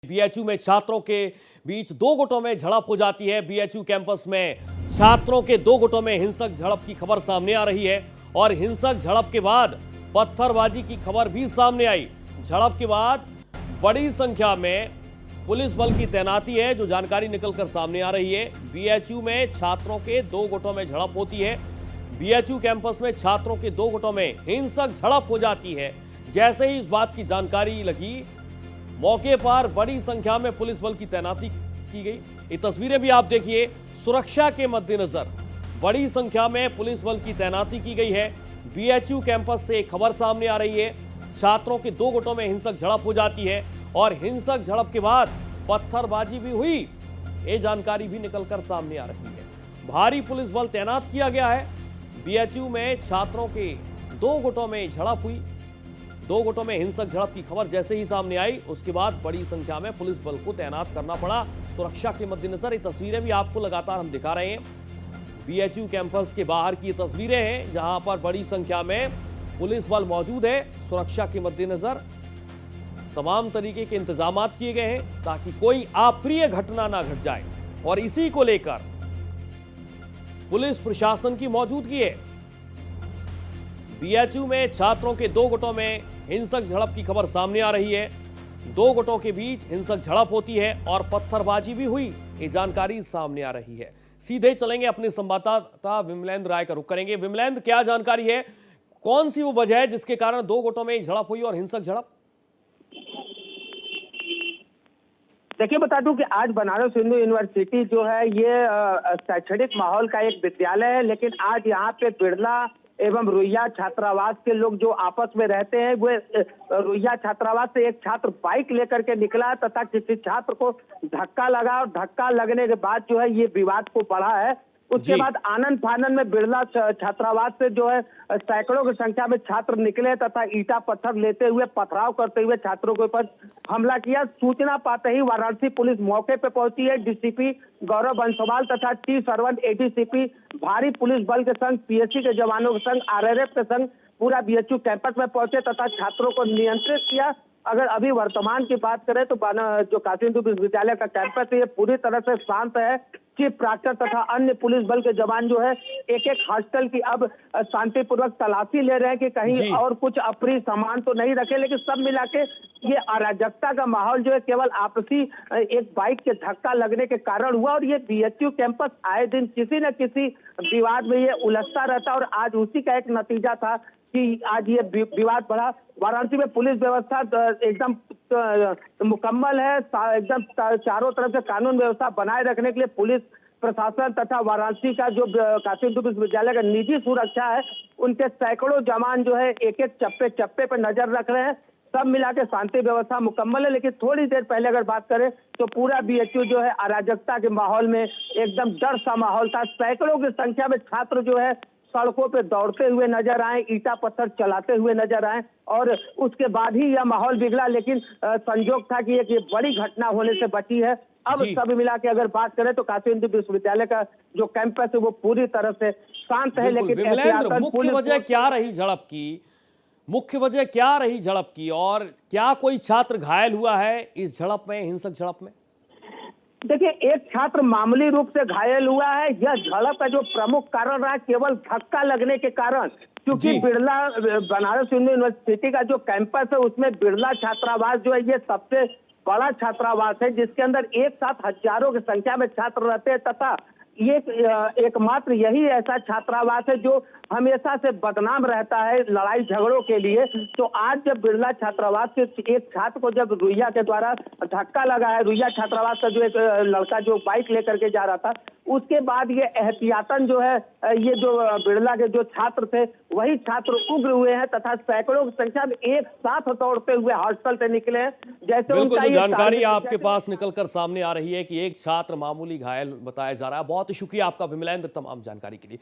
BHU में छात्रों के बीच दो गुटों में झड़प हो जाती है। बीएचयू कैंपस में छात्रों के दो गुटों में हिंसक झड़प की खबर सामने आ रही है और हिंसक झड़प के बाद पत्थरबाजी की खबर भी सामने आई। झड़प के बाद बड़ी संख्या में पुलिस बल की तैनाती है, जो जानकारी निकलकर सामने आ रही है। बीएचयू में छात्रों के दो गुटों में झड़प होती है। बीएचयू कैंपस में छात्रों के दो गुटों में हिंसक झड़प हो जाती है। जैसे ही इस बात की जानकारी लगी, मौके पर बड़ी संख्या में पुलिस बल की तैनाती की गई। ये तस्वीरें भी आप देखिए। सुरक्षा के मद्देनजर बड़ी संख्या में पुलिस बल की तैनाती की गई है। बीएचयू कैंपस से एक खबर सामने आ रही है, छात्रों के दो गुटों में हिंसक झड़प हो जाती है और हिंसक झड़प के बाद पत्थरबाजी भी हुई। ये जानकारी भी निकलकर सामने आ रही है। भारी पुलिस बल तैनात किया गया है। बीएचयू में छात्रों के दो गुटों में झड़प हुई। दो गुटों में हिंसक झड़प की खबर जैसे ही सामने आई, उसके बाद बड़ी संख्या में पुलिस बल को तैनात करना पड़ा सुरक्षा के मद्देनजर। ये तस्वीरें भी आपको लगातार हम दिखा रहे हैं। बीएचयू कैंपस के बाहर की ये तस्वीरें हैं, जहां पर बड़ी संख्या में पुलिस बल मौजूद है। सुरक्षा के मद्देनजर तमाम तरीके के इंतजाम किए गए हैं ताकि कोई अप्रिय घटना ना घट जाए, और इसी को लेकर पुलिस प्रशासन की मौजूदगी है। बीएचयू में छात्रों के दो गुटों में हिंसक झड़प की खबर सामने आ रही है। दो गुटों के बीच हिंसक झड़प होती है और पत्थरबाजी भी हुई। ये जानकारी सामने आ रही है। सीधे चलेंगे अपने संवाददाता विमलेंद्र राय का रुख करेंगे। विमलेंद्र, क्या जानकारी है? कौन सी वो वजह है जिसके कारण दो गुटों में झड़प हुई और हिंसक झड़प? देखिए, बता दूं कि आज बनारस हिंदू यूनिवर्सिटी जो है ये शैक्षणिक माहौल का एक विद्यालय है, लेकिन आज यहाँ पे बिरला एवं रुइया छात्रावास के लोग जो आपस में रहते हैं, वे रुइया छात्रावास से एक छात्र बाइक लेकर के निकला तथा किसी छात्र को धक्का लगा और धक्का लगने के बाद जो है ये विवाद को बढ़ा है। उसके बाद आनंद फानन में बिरला छात्रावास से जो है सैकड़ों की संख्या में छात्र निकले तथा ईटा पत्थर लेते हुए पथराव करते हुए छात्रों के ऊपर हमला किया। सूचना पाते ही वाराणसी पुलिस मौके पर पहुंची है। डीसीपी गौरव बंसवाल तथा टी सरवन एडीसीपी भारी पुलिस बल के संग पीएससी के जवानों के संग आरआरएफ के संग पूरा बीएचयू कैंपस में पहुंचे तथा छात्रों को नियंत्रित किया। अगर अभी वर्तमान की बात करें तो जो काशी हिंदू विश्वविद्यालय का कैंपस है, ये पूरी तरह से शांत है। चीफ प्राक्टर तथा अन्य पुलिस बल के जवान जो है एक एक हॉस्टल की अब शांतिपूर्वक तलाशी ले रहे हैं कि कहीं और कुछ अप्रिय सामान तो नहीं रखे, लेकिन सब मिला के ये अराजकता का माहौल जो है केवल आपसी एक बाइक के धक्का लगने के कारण हुआ। और ये बीएचयू कैंपस आए दिन किसी न किसी विवाद में ये उलझता रहता, और आज उसी का एक नतीजा था कि आज ये विवाद बढ़ा। वाराणसी में पुलिस व्यवस्था एकदम मुकम्मल है। एकदम चारों तरफ से कानून व्यवस्था बनाए रखने के लिए पुलिस प्रशासन तथा वाराणसी का जो काशी हिंदू विश्वविद्यालय का निजी सुरक्षा है, उनके सैकड़ों जवान जो है एक एक चप्पे चप्पे पर नजर रख रहे हैं। सब मिला के शांति व्यवस्था मुकम्मल है। लेकिन थोड़ी देर पहले अगर बात करें तो पूरा बीएचयू जो है अराजकता के माहौल में एकदम डर सा माहौल था। सैकड़ों की संख्या में छात्र जो है सड़कों पे दौड़ते हुए नजर आए, ईटा पत्थर चलाते हुए नजर आए, और उसके बाद ही यह माहौल बिगड़ा। लेकिन संजोग था कि एक ये बड़ी घटना होने से बची है। अब सब मिला के अगर बात करें तो काशी हिंदू विश्वविद्यालय का जो कैंपस है वो पूरी तरह से शांत है। लेकिन मुख्य वजह क्या रही झड़प की? मुख्य वजह क्या रही झड़प की, और क्या कोई छात्र घायल हुआ है इस झड़प में, हिंसक झड़प में? देखिए, एक छात्र मामूली रूप से घायल हुआ है। यह झड़प का जो प्रमुख कारण रहा केवल धक्का लगने के कारण, क्योंकि बिरला बनारस हिंदू यूनिवर्सिटी का जो कैंपस है उसमें बिरला छात्रावास जो है ये सबसे बड़ा छात्रावास है, जिसके अंदर एक साथ हजारों की संख्या में छात्र रहते हैं तथा ये एकमात्र यही ऐसा छात्रावास है जो हमेशा से बदनाम रहता है लड़ाई झगड़ों के लिए। तो आज जब बिरला छात्रावास के एक छात्र को जब रुइया के द्वारा धक्का लगा है, रुइया छात्रावास का जो एक लड़का जो बाइक लेकर के जा रहा था, उसके बाद ये एहतियातन जो है ये जो बिरला के जो छात्र थे वही छात्र उग्र हुए हैं तथा सैकड़ों की संख्या में एक साथ दौड़ते हुए हॉस्टल से निकले हैं। जैसे उनका जानकारी आपके पास निकलकर सामने आ रही है कि एक छात्र मामूली घायल बताया जा रहा है। बहुत शुक्रिया आपका विमलेंद्र, तमाम जानकारी के लिए।